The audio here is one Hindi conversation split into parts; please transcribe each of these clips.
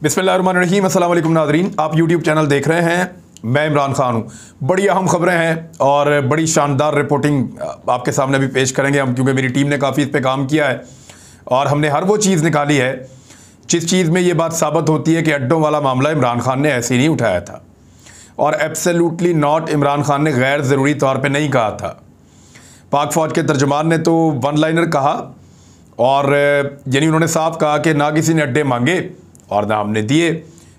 बिस्मिल्लाहिर्रहमानिर्रहीम। अस्सलाम वालेकुम नाज़रीन, आप यूट्यूब चैनल देख रहे हैं। मैं इमरान खान हूँ। बड़ी अहम खबरें हैं और बड़ी शानदार रिपोर्टिंग आपके सामने भी पेश करेंगे हम, क्योंकि मेरी टीम ने काफ़ी इस पे काम किया है और हमने हर वो चीज़ निकाली है जिस चीज़ में ये बात साबित होती है कि अड्डों वाला मामला इमरान खान ने ऐसे ही नहीं उठाया था और एब्सोल्युटली नॉट, इमरान खान ने गैर ज़रूरी तौर पर नहीं कहा था। पाक फ़ौज के तर्जुमान ने तो वन लाइनर कहा और यानी उन्होंने साफ कहा कि ना किसी ने अड्डे मांगे और ना हमने दिए।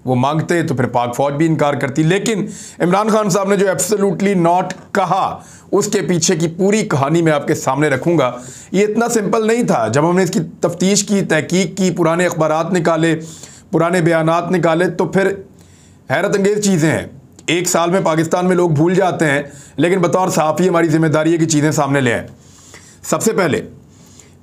वो मांगते तो फिर पाक फ़ौज भी इनकार करती, लेकिन इमरान खान साहब ने जो एब्सोल्युटली नॉट कहा उसके पीछे की पूरी कहानी मैं आपके सामने रखूंगा। ये इतना सिंपल नहीं था। जब हमने इसकी तफ्तीश की, तहकीक की, पुराने अखबारात निकाले, पुराने बयानात निकाले, तो फिर हैरत अंगेज़ चीज़ें हैं। एक साल में पाकिस्तान में लोग भूल जाते हैं, लेकिन बतौर सहाफ़ी हमारी जिम्मेदारी है कि चीज़ें सामने ले आएँ। सबसे पहले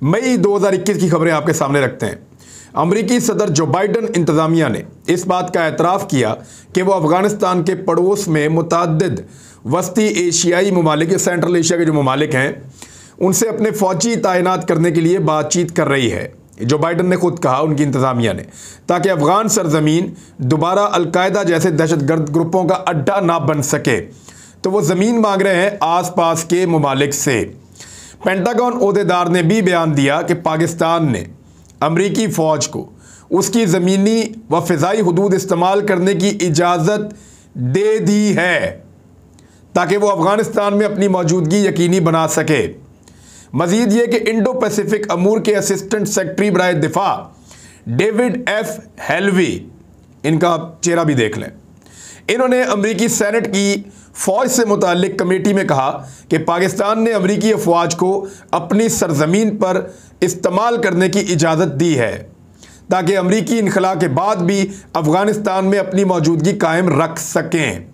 मई 2021 की खबरें आपके सामने रखते हैं। अमरीकी सदर जो बाइडन इंतज़ामिया ने इस बात का एतराफ़ किया कि वो अफ़गानिस्तान के पड़ोस में मुतअद्दिद वस्ती एशियाई ममालिक, सेंट्रल एशिया के जो ममालिक हैं, उनसे अपने फ़ौजी तैनात करने के लिए बातचीत कर रही है। जो बाइडन ने खुद कहा, उनकी इंतज़ामिया ने, ताकि अफ़गान सरजमीन दोबारा अलकायदा जैसे दहशतगर्द ग्रुपों का अड्डा ना बन सके। तो वो ज़मीन मांग रहे हैं आस पास के ममालिक से। पेंटागन ओहदेदार ने भी बयान दिया कि पाकिस्तान ने अमरीकी फ़ौज को उसकी ज़मीनी व फ़िज़ाई हुदूद इस्तेमाल करने की इजाज़त दे दी है ताकि वो अफ़गानिस्तान में अपनी मौजूदगी यकीनी बना सके। मज़ीद ये कि इंडो पैसिफिक अमूर के असिस्टेंट सेक्रेटरी बराए दिफा डेविड एफ हेल्वी, इनका चेहरा भी देख लें, इन्होंने अमरीकी सेनेट की फ़ौज से मुताल्लिक कमेटी में कहा कि पाकिस्तान ने अमरीकी अफवाज को अपनी सरजमीन पर इस्तेमाल करने की इजाज़त दी है ताकि अमरीकी इनखला के बाद भी अफ़गानिस्तान में अपनी मौजूदगी कायम रख सकें।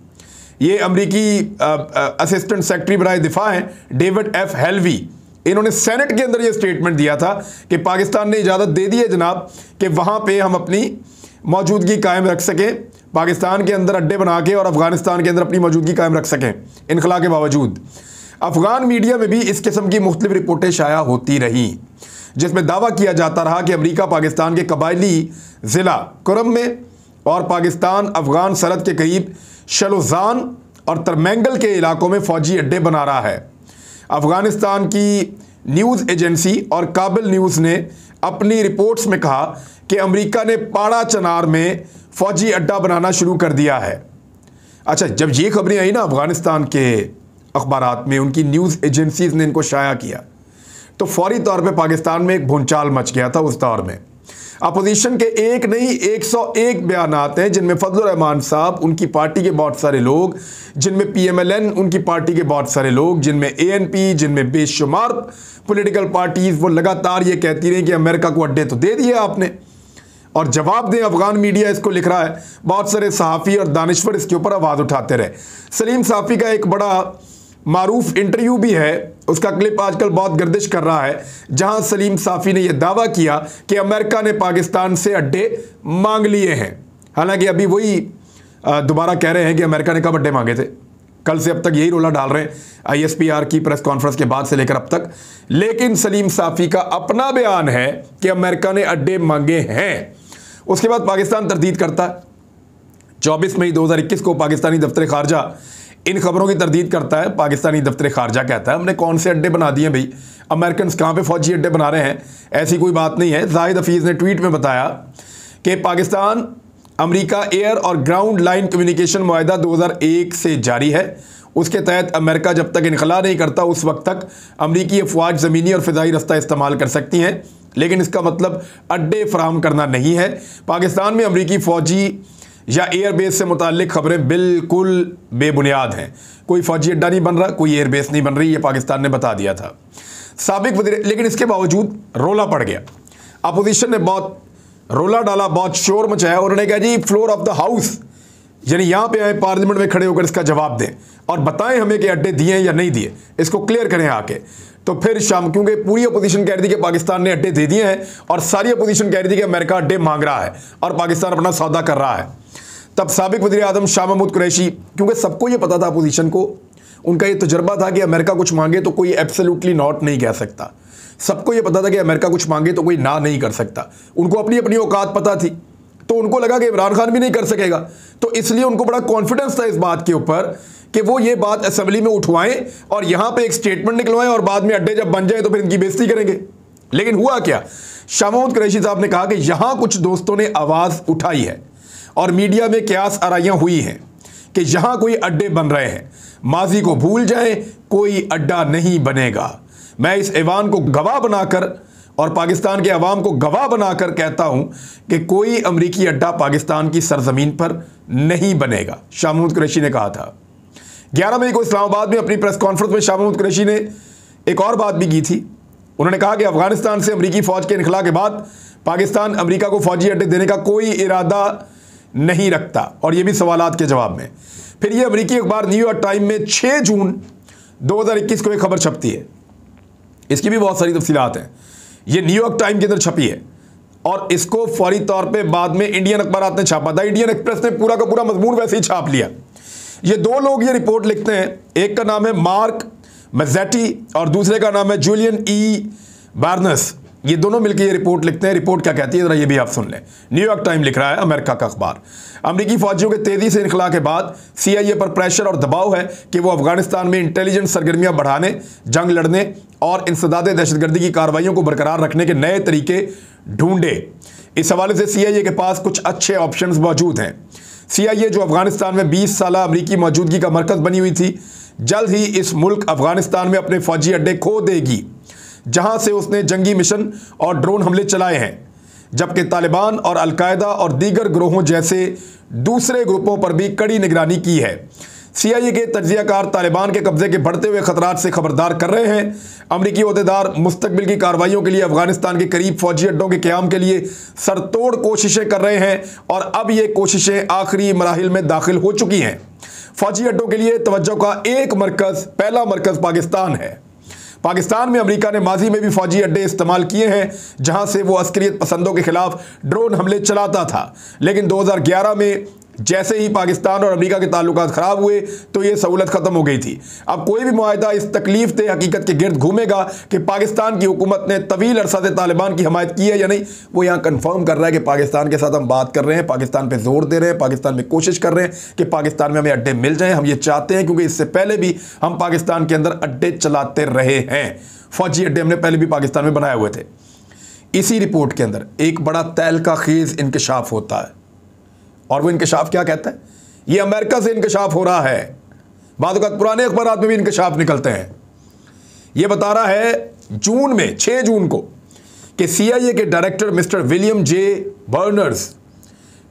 ये अमरीकी असिस्टेंट सेक्रेटरी बराए दिफा हैं डेविड एफ हेल्वी। इन्होंने सेनेट के अंदर ये स्टेटमेंट दिया था कि पाकिस्तान ने इजाज़त दे दी है जनाब कि वहाँ पे हम अपनी मौजूदगी कायम रख सकें, पाकिस्तान के अंदर अड्डे बना के और अफ़गानिस्तान के अंदर अपनी मौजूदगी कायम रख सकें इनखला के बावजूद। अफ़गान मीडिया में भी इस किस्म की मुख्तलिफ रिपोर्टें शाया होती रहीं जिसमें दावा किया जाता रहा कि अमरीका पाकिस्तान के कबायली ज़िला कुरम में और पाकिस्तान अफ़गान सरहद के करीब शलोज़ान और तरमैंगल के इलाकों में फ़ौजी अड्डे बना रहा है। अफ़गानिस्तान की न्यूज़ एजेंसी और काबिल न्यूज़ ने अपनी रिपोर्ट्स में कहा कि अमेरिका ने पाड़ा चनार में फ़ौजी अड्डा बनाना शुरू कर दिया है। अच्छा, जब ये खबरें आई ना अफ़गानिस्तान के अखबारात में, उनकी न्यूज़ एजेंसीज़ ने इनको शाया किया, तो फौरी तौर पे पाकिस्तान में एक भूचाल मच गया था। उस दौर में अपोजिशन के एक नहीं 101 बयानात हैं जिनमें फजलुर रहमान साहब, उनकी पार्टी के बहुत सारे लोग, जिनमें PMLN उनकी पार्टी के बहुत सारे लोग, जिनमें ANP, जिनमें बेशुमार पॉलिटिकल पार्टीज़, वो लगातार ये कहती रही कि अमेरिका को अड्डे तो दे दिए आपने और जवाब दें। अफ़गान मीडिया इसको लिख रहा है, बहुत सारे सहाफ़ी और दानिश्वर इसके ऊपर आवाज़ उठाते रहे। सलीम साफ़ी का एक बड़ा मारूफ इंटरव्यू भी है, उसका क्लिप आजकल बहुत गर्दिश कर रहा है, जहां सलीम साफ़ी ने यह दावा किया कि अमेरिका ने पाकिस्तान से अड्डे मांग लिए हैं। हालांकि अभी वही दोबारा कह रहे हैं कि अमेरिका ने कब अड्डे मांगे थे। कल से अब तक यही रोला डाल रहे हैं ISPR की प्रेस कॉन्फ्रेंस के बाद से लेकर अब तक। लेकिन सलीम साफ़ी का अपना बयान है कि अमेरिका ने अड्डे मांगे हैं। उसके बाद पाकिस्तान तरदीद करता है। 24 मई 2021 को पाकिस्तानी दफ्तर खारजा इन खबरों की तरदीद करता है। पाकिस्तानी दफ्तर खारजा कहता है हमने कौन से अड्डे बना दिए भाई, अमेरिकन कहाँ पे फौजी अड्डे बना रहे हैं, ऐसी कोई बात नहीं है। जाहिद हफीज़ ने ट्वीट में बताया कि पाकिस्तान अमेरिका एयर और ग्राउंड लाइन कम्युनिकेशन मुआहदा 2001 से जारी है। उसके तहत अमेरिका जब तक इनखला नहीं करता उस वक्त तक अमरीकी अफवाज ज़मीनी और फ़िज़ाई रास्ता इस्तेमाल कर सकती हैं, लेकिन इसका मतलब अड्डे फराहम करना नहीं है। पाकिस्तान में अमरीकी फ़ौजी या एयरबेस से मुताल्लिक खबरें बिल्कुल बेबुनियाद हैं। कोई फ़ौजी अड्डा नहीं बन रहा, कोई एयरबेस नहीं बन रही, ये पाकिस्तान ने बता दिया था साबिक वज़ीर। लेकिन इसके बावजूद रोला पड़ गया। अपोजिशन ने बहुत रोला डाला, बहुत शोर मचाया। उन्होंने कहा जी फ्लोर ऑफ द हाउस, यानी यहाँ पे आए, पार्लियामेंट में खड़े होकर इसका जवाब दें और बताएं हमें कि अड्डे दिए या नहीं दिए, इसको क्लियर करें आके। तो फिर शाम, क्योंकि पूरी अपोजिशन कह रही थी कि पाकिस्तान ने अड्डे दे दिए हैं और सारी अपोजिशन कह रही थी कि अमेरिका अड्डे मांग रहा है और पाकिस्तान अपना सौदा कर रहा है, तब साबिक वज़ीर आज़म शाह महमूद कुरैशी, क्योंकि सबको ये पता था अपोजिशन को, उनका ये तजर्बा था कि अमेरिका कुछ मांगे तो कोई एब्सोल्युटली नॉट नहीं कह सकता। सबको ये पता था कि अमेरिका कुछ मांगे तो कोई ना नहीं कर सकता। उनको अपनी अपनी औकात पता थी। तो उनको लगा कि इमरान खान भी नहीं कर सकेगा, तो इसलिए उनको बड़ा कॉन्फिडेंस था इस बात के ऊपर कि वो ये बात असेंबली में उठवाएं और यहां पे एक स्टेटमेंट निकलवाएं और बाद में अड्डे जब बन जाए तो फिर इनकी बेइज्जती करेंगे। लेकिन हुआ क्या, शाह महमूद कुरैशी साहब ने कहा कि यहां कुछ दोस्तों ने आवाज उठाई है और मीडिया में क्यास आराइयां हुई हैं कि यहां कोई अड्डे बन रहे हैं, माजी को भूल जाएं, कोई अड्डा नहीं बनेगा। मैं इस ऐवान को गवाह बनाकर और पाकिस्तान के अवाम को गवाह बनाकर कहता हूं कि कोई अमरीकी अड्डा पाकिस्तान की सरजमीन पर नहीं बनेगा, शाह महमूद कुरैशी ने कहा था। 11 मई को इस्लामाबाद में अपनी प्रेस कॉन्फ्रेंस में शाह महमूद कुरैशी ने एक और बात भी की थी। उन्होंने कहा कि अफगानिस्तान से अमरीकी फौज के इनखला के बाद पाकिस्तान अमरीका को फौजी अड्डे देने का कोई इरादा नहीं रखता, और यह भी सवालात के जवाब में। फिर यह अमरीकी अखबार न्यूयॉर्क टाइम में 6 जून 2021 को एक खबर छपती है। इसकी भी बहुत सारी तफसीलात हैं। यह न्यूयॉर्क टाइम के अंदर छपी है और इसको फौरी तौर पे बाद में इंडियन अखबारात ने छापा था। इंडियन एक्सप्रेस ने पूरा का पूरा मजमून वैसे ही छाप लिया। ये 2 लोग ये रिपोर्ट लिखते हैं, एक का नाम है मार्क मैजेटी और दूसरे का नाम है जूलियन ई बार्नस। ये दोनों मिलकर ये रिपोर्ट लिखते हैं। रिपोर्ट क्या कहती है जरा ये भी आप सुन लें। न्यूयॉर्क टाइम लिख रहा है, अमेरिका का अखबार, अमरीकी फौजियों के तेजी से इनखला के बाद CIA पर प्रेशर और दबाव है कि वो अफगानिस्तान में इंटेलिजेंस सरगर्मियां बढ़ाने, जंग लड़ने और इंसदादे दहशतगर्दी की कार्रवाइयों को बरकरार रखने के नए तरीके ढूंढे। इस हवाले से CIA के पास कुछ अच्छे ऑप्शंस मौजूद हैं। CIA जो अफगानिस्तान में 20 साल अमरीकी मौजूदगी का मरकज बनी हुई थी, जल्द ही इस मुल्क अफगानिस्तान में अपने फौजी अड्डे खो देगी जहां से उसने जंगी मिशन और ड्रोन हमले चलाए हैं, जबकि तालिबान और अलकायदा और दीगर ग्रोहों जैसे दूसरे ग्रुपों पर भी कड़ी निगरानी की है। CIA के तज्जियाकार तालिबान के कब्जे के बढ़ते हुए खतरात से खबरदार कर रहे हैं। अमरीकी ओहदेदार मुस्तकबिल की कार्रवाइयों के लिए अफगानिस्तान के करीब फौजी अड्डों के क़याम के लिए सरतोड़ कोशिशें कर रहे हैं और अब ये कोशिशें आखिरी मराहिल में दाखिल हो चुकी हैं। फौजी अड्डों के लिए तवज्जो का एक मरकज़, पहला मरकज़ पाकिस्तान है। पाकिस्तान में अमेरिका ने माजी में भी फौजी अड्डे इस्तेमाल किए हैं जहां से वो अस्करियत पसंदों के खिलाफ ड्रोन हमले चलाता था, लेकिन 2011 में जैसे ही पाकिस्तान और अमेरिका के ताल्लुकात ख़राब हुए तो ये सहूलत ख़त्म हो गई थी। अब कोई भी मुआहिदा इस तकलीफ दे हकीकत के गिर्द घूमेगा कि पाकिस्तान की हुकूमत ने तवील अरसा से तालिबान की हमायत की है या नहीं। वो यहाँ कन्फर्म कर रहा है कि पाकिस्तान के साथ हम बात कर रहे हैं, पाकिस्तान पर जोर दे रहे हैं, पाकिस्तान में कोशिश कर रहे हैं कि पाकिस्तान में हमें अड्डे मिल जाएँ। हम ये चाहते हैं क्योंकि इससे पहले भी हम पाकिस्तान के अंदर अड्डे चलाते रहे हैं। फौजी अड्डे हमने पहले भी पाकिस्तान में बनाए हुए थे। इसी रिपोर्ट के अंदर एक बड़ा तहलका खेज इंकशाफ होता है और वो इंकशाफ क्या कहता है, ये अमेरिका से इंकशाफ हो रहा है। बाद वक़्त पुराने अखबारात में भी इंकशाफ निकलते हैं। ये बता रहा है जून में 6 जून को कि CIA के director mister William J Burns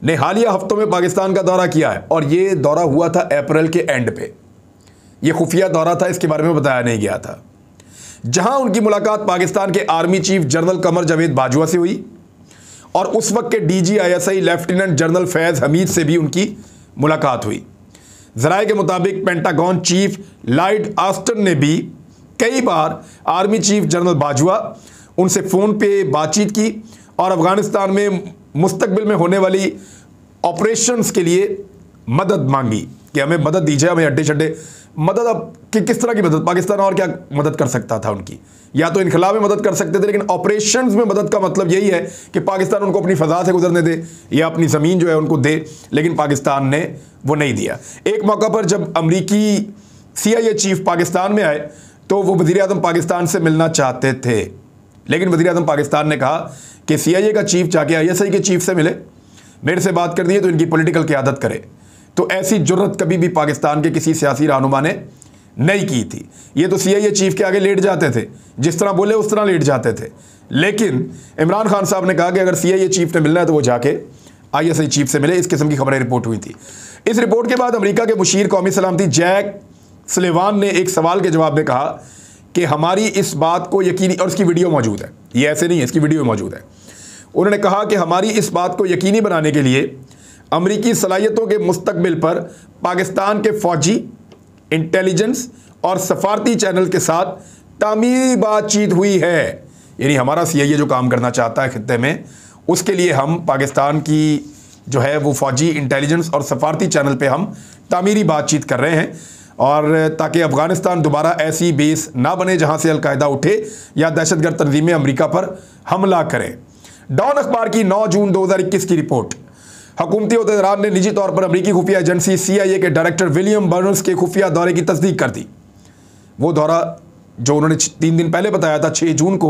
ने हालिया हफ्तों में पाकिस्तान का दौरा किया है और ये दौरा हुआ था अप्रैल के एंड पे। ये खुफिया दौरा था, इसके बारे में बताया नहीं गया था, जहां उनकी मुलाकात पाकिस्तान के army chief general Qamar Javed Bajwa से हुई और उस वक्त के DGISI लेफ्टिनेंट जनरल फैज़ हमीद से भी उनकी मुलाकात हुई। ज़राए के मुताबिक पेंटागन चीफ लॉयड ऑस्टिन ने भी कई बार आर्मी चीफ जनरल बाजवा उनसे फ़ोन पे बातचीत की और अफ़गानिस्तान में मुस्तकबिल में होने वाली ऑपरेशंस के लिए मदद मांगी कि हमें मदद दीजिए, हमें अड्डे शड्डे मदद। अब कि किस तरह की मदद, पाकिस्तान और क्या मदद कर सकता था उनकी, या तो इनखला में मदद कर सकते थे, लेकिन ऑपरेशंस में मदद का मतलब यही है कि पाकिस्तान उनको अपनी फ़ज़ा से गुजरने दे या अपनी ज़मीन जो है उनको दे, लेकिन पाकिस्तान ने वो नहीं दिया। एक मौका पर जब अमरीकी CIA चीफ पाकिस्तान में आए तो वो वज़ीर-ए-आज़म पाकिस्तान से मिलना चाहते थे, लेकिन वज़ीर-ए-आज़म पाकिस्तान ने कहा कि CIA का चीफ जाके ISI के चीफ से मिले, मेरे से बात कर दिए तो इनकी पॉलिटिकल क़यादत करे। तो ऐसी जुर्रत कभी भी पाकिस्तान के किसी सियासी रहनुमा ने नहीं की थी। ये तो CIA चीफ के आगे लेट जाते थे, जिस तरह बोले उस तरह लेट जाते थे। लेकिन इमरान खान साहब ने कहा कि अगर CIA चीफ ने मिलना है तो वो जाके ISI चीफ से मिले। इस किस्म की खबरें रिपोर्ट हुई थी। इस रिपोर्ट के बाद अमेरिका के मुशीर कौमी सलामती जैक सुलेवान ने एक सवाल के जवाब में कहा कि हमारी इस बात को यकीनी, और इसकी वीडियो मौजूद है, ये ऐसे नहीं है, इसकी वीडियो मौजूद है। उन्होंने कहा कि हमारी इस बात को यकीनी बनाने के लिए अमरीकी सलाहियतों के मुस्तकबिल पर पाकिस्तान के फौजी, इंटेलिजेंस और सफारती चैनल के साथ तामीरी बातचीत हुई है। यानी हमारा CIA जो काम करना चाहता है खित्ते में, उसके लिए हम पाकिस्तान की जो है वो फौजी, इंटेलिजेंस और सफारती चैनल पे हम तामीरी बातचीत कर रहे हैं, और ताकि अफ़गानिस्तान दोबारा ऐसी बेस ना बने जहां से अलकायदा उठे या दहशतगर्द तंजीमें अमरीका पर हमला करें। डॉन अखबार की 9 जून 2021 की रिपोर्ट। हुकूमती अहदेदार ने निजी तौर पर अमेरिकी खुफिया एजेंसी CIA के डायरेक्टर विलियम बर्न्स के खुफिया दौरे की तस्दीक कर दी। वो दौरा जो उन्होंने 3 दिन पहले बताया था 6 जून को,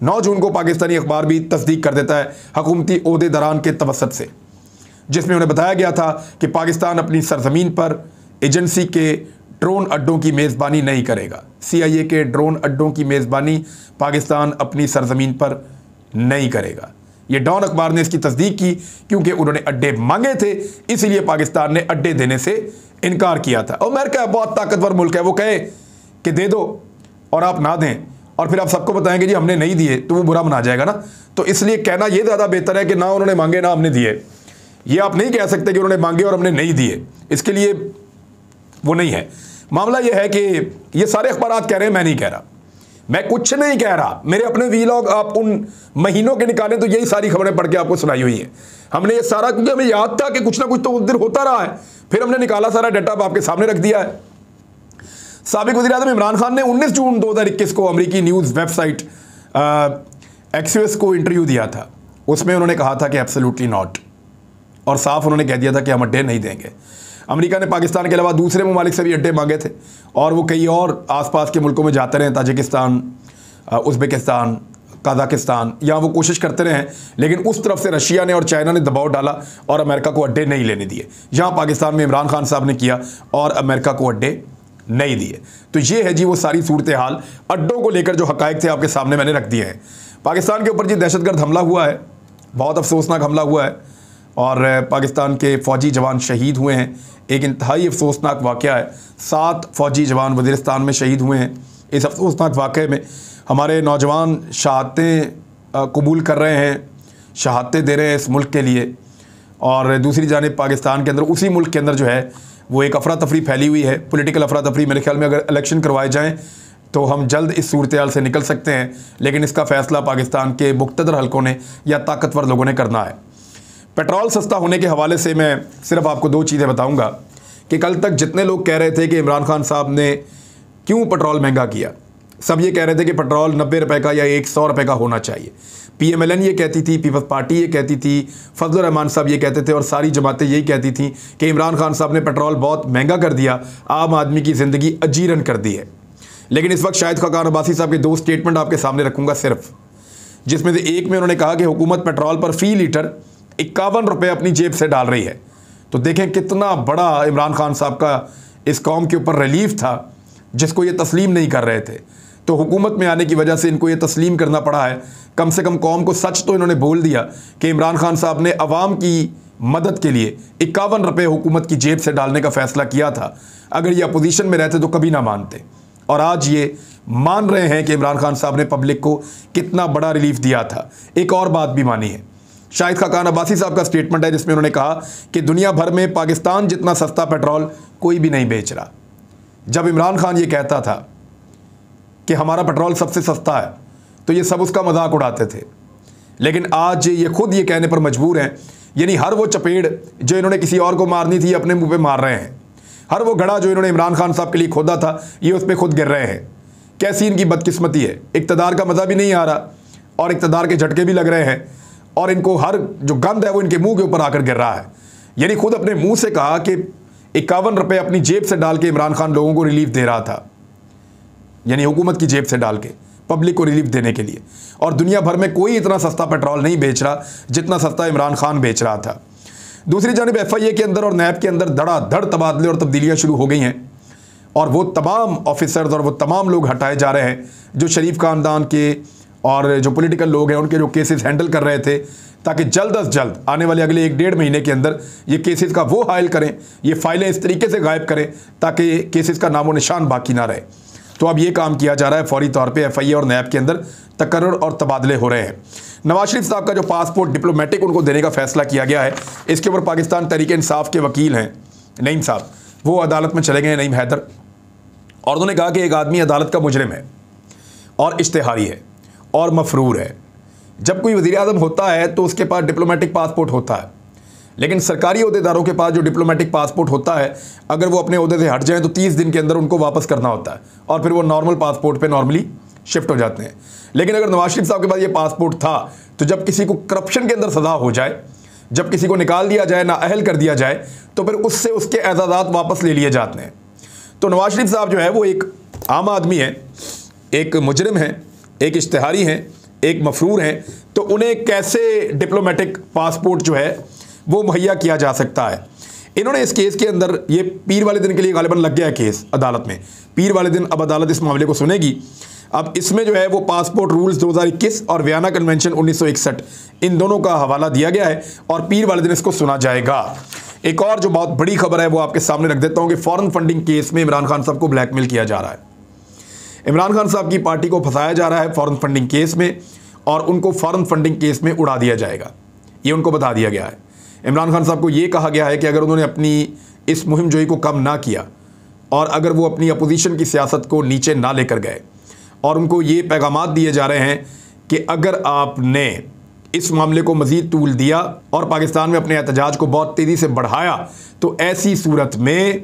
9 जून को पाकिस्तानी अखबार भी तस्दीक कर देता है हुकूमती अहदेदारान के तवसत से, जिसमें उन्हें बताया गया था कि पाकिस्तान अपनी सरजमीन पर एजेंसी के ड्रोन अड्डों की मेज़बानी नहीं करेगा। CIA के ड्रोन अड्डों की मेज़बानी पाकिस्तान अपनी सरजमीन पर नहीं करेगा। ये डॉन अखबार ने इसकी तस्दीक की क्योंकि उन्होंने अड्डे मांगे थे, इसलिए पाकिस्तान ने अड्डे देने से इनकार किया था। और अमेरिका बहुत ताकतवर मुल्क है, वो कहे कि दे दो और आप ना दें और फिर आप सबको बताएंगे जी हमने नहीं दिए, तो वो बुरा मना जाएगा ना। तो इसलिए कहना ये ज़्यादा बेहतर है कि ना उन्होंने मांगे ना हमने दिए। ये आप नहीं कह सकते कि उन्होंने मांगे और हमने नहीं दिए, इसके लिए वो नहीं है। मामला ये है कि ये सारे अखबार कह रहे हैं, मैं नहीं कह रहा, मैं कुछ नहीं कह रहा। मेरे अपने वीलॉग आप उन महीनों के निकालें तो यही सारी खबरें पढ़ के आपको सुनाई हुई है। हमने ये सारा, क्योंकि हमें याद था कि कुछ ना कुछ तो उस दिन होता रहा है, फिर हमने निकाला, सारा डाटा आपके सामने रख दिया है। साबिक वज़ीर-ए-आज़म इमरान खान ने 19 जून 2021 को अमेरिकी न्यूज़ वेबसाइट एक्सियोस को इंटरव्यू दिया था। उसमें उन्होंने कहा था कि एब्सोल्युटली नॉट, और साफ उन्होंने कह दिया था कि हम अड्डे नहीं देंगे। अमेरिका ने पाकिस्तान के अलावा दूसरे ममालिक से भी अड्डे मांगे थे और वो कई और आसपास के मुल्कों में जाते रहे, ताजिकिस्तान, उज़्बेकिस्तान, कज़ाकिस्तान, यहाँ वो कोशिश करते रहे, लेकिन उस तरफ से रशिया ने और चाइना ने दबाव डाला और अमेरिका को अड्डे नहीं लेने दिए। यहाँ पाकिस्तान में इमरान खान साहब ने किया और अमेरिका को अड्डे नहीं दिए। तो ये है जी वो सारी सूरत हाल, अड्डों को लेकर जो हक़ाइक़ थे आपके सामने मैंने रख दिए हैं। पाकिस्तान के ऊपर जी दहशतगर्द हमला हुआ है, बहुत अफसोसनाक हमला हुआ है और पाकिस्तान के फ़ौजी जवान शहीद हुए हैं। एक इंतहाई अफसोसनाक वाक़या है, 7 फ़ौजी जवान वज़ीरिस्तान में शहीद हुए हैं। इस अफसोसनाक वाक़े में हमारे नौजवान शहादतें कबूल कर रहे हैं, शहादतें दे रहे हैं इस मुल्क के लिए, और दूसरी जानिब पाकिस्तान के अंदर, उसी मुल्क के अंदर जो है वो एक अफरा तफरी फैली हुई है, पॉलिटिकल अफरा तफरी। मेरे ख्याल में अगर इलेक्शन करवाए जाएँ तो हम जल्द इस सूरत हाल से निकल सकते हैं, लेकिन इसका फ़ैसला पाकिस्तान के मुक़्तदर हलकों ने या ताकतवर लोगों ने करना है। पेट्रोल सस्ता होने के हवाले से मैं सिर्फ आपको 2 चीज़ें बताऊंगा कि कल तक जितने लोग कह रहे थे कि इमरान खान साहब ने क्यों पेट्रोल महंगा किया, सब ये कह रहे थे कि पेट्रोल 90 रुपये का या 100 रुपये का होना चाहिए। PMLN ये कहती थी, पीपल्स पार्टी ये कहती थी, फजलुर रहमान साहब ये कहते थे और सारी जमातें यही कहती थी कि इमरान खान साहब ने पेट्रोल बहुत महंगा कर दिया, आम आदमी की ज़िंदगी अजीरन कर दी है। लेकिन इस वक्त शाहिद खाकान अब्बासी साहब के 2 स्टेटमेंट आपके सामने रखूँगा सिर्फ, जिसमें से एक में उन्होंने कहा कि हुकूमत पेट्रोल पर फ़ी लीटर 51 रुपये अपनी जेब से डाल रही है। तो देखें कितना बड़ा इमरान खान साहब का इस कौम के ऊपर रिलीफ था, जिसको ये तस्लीम नहीं कर रहे थे। तो हुकूमत में आने की वजह से इनको ये तस्लीम करना पड़ा है। कम से कम कौम को सच तो इन्होंने बोल दिया कि इमरान खान साहब ने अवाम की मदद के लिए 51 रुपये हुकूमत की जेब से डालने का फ़ैसला किया था। अगर ये अपोजिशन में रहते तो कभी ना मानते, और आज ये मान रहे हैं कि इमरान खान साहब ने पब्लिक को कितना बड़ा रिलीफ दिया था। एक और बात भी मानी है, शाहिद खाकान अब्बासी साहब का स्टेटमेंट है जिसमें उन्होंने कहा कि दुनिया भर में पाकिस्तान जितना सस्ता पेट्रोल कोई भी नहीं बेच रहा। जब इमरान खान ये कहता था कि हमारा पेट्रोल सबसे सस्ता है तो ये सब उसका मजाक उड़ाते थे, लेकिन आज ये खुद ये कहने पर मजबूर हैं, यानी हर वो चपेड़ जो इन्होंने किसी और को मारनी थी अपने मुंह पे मार रहे हैं। हर वो घड़ा जो इन्होंने इमरान खान साहब के लिए खोदा था ये उस पर खुद गिर रहे हैं। कैसी इनकी बदकिस्मती है, इक़्तिदार का मज़ा भी नहीं आ रहा और इक़्तिदार के झटके भी लग रहे हैं, और इनको हर जो गंद है वो इनके मुंह के ऊपर आकर गिर रहा है। यानी खुद अपने मुंह से कहा कि 51 रुपये अपनी जेब से डाल के इमरान खान लोगों को रिलीफ दे रहा था, यानी हुकूमत की जेब से डाल के पब्लिक को रिलीफ देने के लिए। और दुनिया भर में कोई इतना सस्ता पेट्रोल नहीं बेच रहा जितना सस्ता इमरान खान बेच रहा था। दूसरी जानिब FIA के अंदर और नैब के अंदर धड़ाधड़ तबादले और तब्दीलियाँ शुरू हो गई हैं, और वो तमाम ऑफिसर्स और वो तमाम लोग हटाए जा रहे हैं जो शरीफ ख़ानदान के और जो पॉलिटिकल लोग हैं उनके जो केसेस हैंडल कर रहे थे, ताकि जल्द अज जल्द आने वाले अगले 1-1.5 महीने के अंदर ये केसेस का वो हायल करें, ये फाइलें इस तरीके से गायब करें ताकि केसेस का नामो निशान बाकी ना रहे। तो अब ये काम किया जा रहा है फौरी तौर पे। FIA और नैब के अंदर तकर्रुर और तबादले हो रहे हैं। नवाज शरीफ साहब का जो पासपोर्ट डिप्लोमेटिक उनको देने का फैसला किया गया है, इसके ऊपर पाकिस्तान तहरीक इंसाफ के वकील हैं नईम साहब, वो अदालत में चले गए हैं, नईम हैदर, और उन्होंने कहा कि एक आदमी अदालत का मुजरिम है और इश्तिहारी है और मफरूर है। जब कोई वज़ीर आज़म होता है तो उसके पास डिप्लोमेटिक पासपोर्ट होता है, लेकिन सरकारी अहदेदारों के पास जो डिप्लोमेटिक पासपोर्ट होता है, अगर वो अपने अहदे से हट जाएं तो 30 दिन के अंदर उनको वापस करना होता है और फिर वो नॉर्मल पासपोर्ट पे नॉर्मली शिफ्ट हो जाते हैं। लेकिन अगर नवाज शरीफ साहब के पास ये पासपोर्ट था तो जब किसी को करप्शन के अंदर सज़ा हो जाए जब किसी को निकाल दिया जाए, नाअहल कर दिया जाए, तो फिर उससे उसके एजाज़ात वापस ले लिए जाते हैं। तो नवाज शरीफ साहब जो है वो एक आम आदमी है, एक मुजरिम है, एक इश्तिहारी हैं, एक मफरूर हैं, तो उन्हें कैसे डिप्लोमेटिक पासपोर्ट जो है वो मुहैया किया जा सकता है। इन्होंने इस केस के अंदर, ये पीर वाले दिन के लिए गालिबन लग गया है केस अदालत में, पीर वाले दिन अब अदालत इस मामले को सुनेगी। अब इसमें जो है वो पासपोर्ट रूल्स 2021 और वियना कन्वेंशन 1961 इन दोनों का हवाला दिया गया है और पीर वाले दिन इसको सुना जाएगा। एक और जो बहुत बड़ी खबर है वो आपके सामने रख देता हूं कि फॉरेन फंडिंग केस में इमरान खान साहब को ब्लैकमेल किया जा रहा है। इमरान खान साहब की पार्टी को फंसाया जा रहा है फॉरेन फंडिंग केस में और उनको फॉरेन फंडिंग केस में उड़ा दिया जाएगा, ये उनको बता दिया गया है। इमरान खान साहब को ये कहा गया है कि अगर उन्होंने अपनी इस मुहिम जोई को कम ना किया और अगर वो अपनी अपोजिशन की सियासत को नीचे ना लेकर गए, और उनको ये पैगामात दिए जा रहे हैं कि अगर आपने इस मामले को मज़ीद तूल दिया और पाकिस्तान में अपने एहतजाज को बहुत तेज़ी से बढ़ाया तो ऐसी सूरत में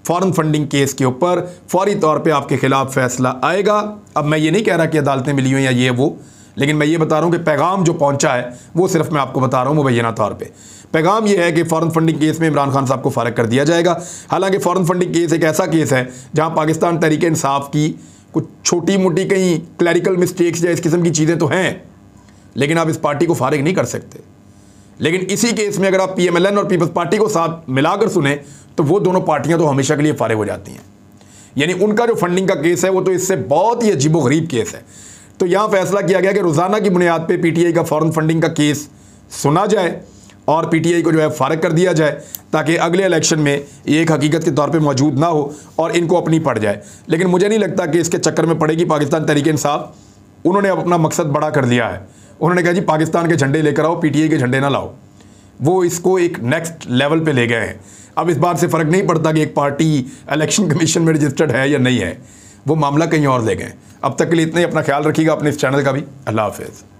फॉरेन फंडिंग केस के ऊपर फौरी तौर पे आपके ख़िलाफ़ फ़ैसला आएगा। अब मैं ये नहीं कह रहा कि अदालतें मिली हुई या ये वो, लेकिन मैं ये बता रहा हूँ कि पैगाम जो पहुँचा है वो सिर्फ मैं आपको बता रहा हूँ मुबैना तौर पर। पैगाम ये है कि फ़ॉरेन फंडिंग केस में इमरान खान साहब को फ़ारिग कर दिया जाएगा। हालांकि फ़ॉरेन फंडिंग केस एक ऐसा केस है जहाँ पाकिस्तान तहरीक इंसाफ की कुछ छोटी मोटी कहीं क्लैरिकल मिस्टेक्स या इस किस्म की चीज़ें तो हैं, लेकिन आप इस पार्टी को फ़ारिग नहीं कर सकते। लेकिन इसी केस में अगर आप PMLN और पीपल्स पार्टी को साथ मिलाकर सुने तो वो दोनों पार्टियां तो हमेशा के लिए फ़ारिग हो जाती हैं। यानी उनका जो फंडिंग का केस है वो तो इससे बहुत ही अजीबोगरीब केस है। तो यहाँ फैसला किया गया कि रोज़ाना की बुनियाद पर PTI का फ़ॉरेन फंडिंग का केस सुना जाए और PTI को जो है फ़ारिग कर दिया जाए ताकि अगले इलेक्शन में ये एक हकीकत के तौर पे मौजूद ना हो और इनको अपनी पड़ जाए। लेकिन मुझे नहीं लगता कि इसके चक्कर में पड़ेगी पाकिस्तान तहरीक इंसाफ। उन्होंने अपना मकसद बड़ा कर लिया है। उन्होंने कहा जी पाकिस्तान के झंडे लेकर आओ, PTI के झंडे ना लाओ। वो इसको एक नेक्स्ट लेवल पे ले गए हैं। अब इस बात से फ़र्क नहीं पड़ता कि एक पार्टी इलेक्शन कमीशन में रजिस्टर्ड है या नहीं है, वो मामला कहीं और ले गए। अब तक के लिए इतना ही। अपना ख्याल रखिएगा, अपने इस चैनल का भी। अल्लाह हाफिज़।